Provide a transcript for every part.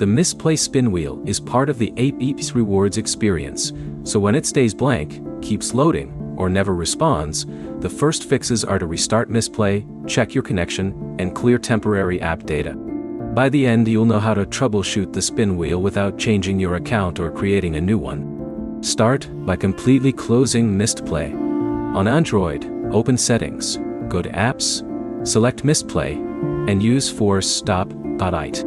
The Mistplay spin wheel is part of the app's rewards experience, so when it stays blank, keeps loading, or never responds, the first fixes are to restart Mistplay, check your connection, and clear temporary app data. By the end, you'll know how to troubleshoot the spin wheel without changing your account or creating a new one. Start by completely closing Mistplay. On Android, open Settings, go to Apps, select Mistplay, and use Force Stop .it.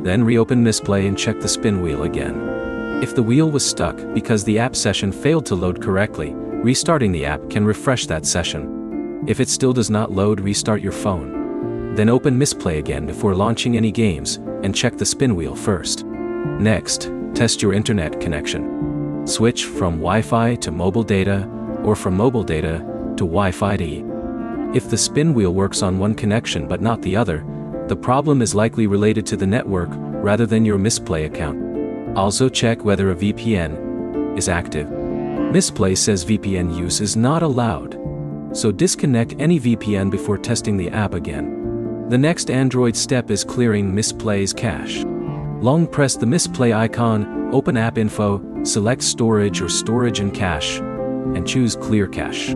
Then reopen Mistplay and check the spin wheel again. If the wheel was stuck because the app session failed to load correctly, restarting the app can refresh that session. If it still does not load, restart your phone. Then open Mistplay again before launching any games, and check the spin wheel first. Next, test your internet connection. Switch from Wi-Fi to mobile data, or from mobile data to Wi-Fi D. If the spin wheel works on one connection but not the other, the problem is likely related to the network rather than your Mistplay account. Also check whether a VPN is active. Mistplay says VPN use is not allowed, so disconnect any VPN before testing the app again. The next Android step is clearing Misplay's cache. Long press the Mistplay icon, open App Info, select Storage or Storage and Cache, and choose Clear Cache.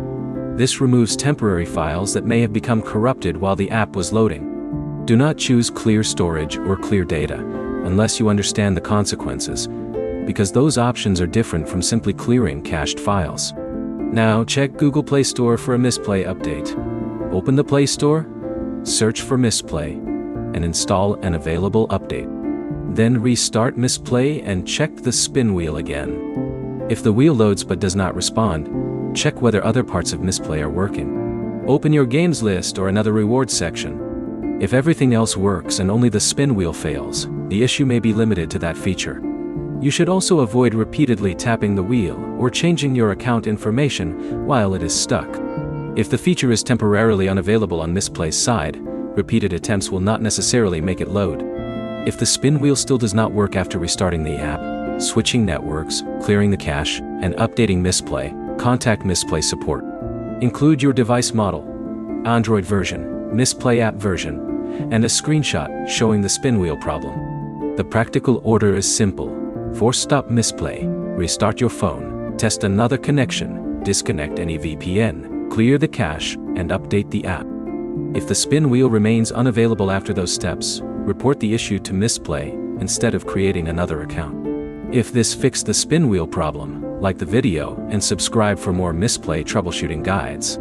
This removes temporary files that may have become corrupted while the app was loading. Do not choose Clear Storage or Clear Data unless you understand the consequences, because those options are different from simply clearing cached files. Now check Google Play Store for a Mistplay update. Open the Play Store, search for Mistplay, and install an available update. Then restart Mistplay and check the spin wheel again. If the wheel loads but does not respond, check whether other parts of Mistplay are working. Open your games list or another rewards section. If everything else works and only the spin wheel fails, the issue may be limited to that feature. You should also avoid repeatedly tapping the wheel or changing your account information while it is stuck. If the feature is temporarily unavailable on Misplay's side, repeated attempts will not necessarily make it load. If the spin wheel still does not work after restarting the app, switching networks, clearing the cache, and updating Mistplay, contact Mistplay support. Include your device model, Android version, Mistplay app version, and a screenshot showing the spin wheel problem. The practical order is simple. Force stop Mistplay, restart your phone, test another connection, disconnect any VPN, clear the cache, and update the app. If the spin wheel remains unavailable after those steps, report the issue to Mistplay instead of creating another account. If this fixed the spin wheel problem, like the video and subscribe for more Mistplay troubleshooting guides.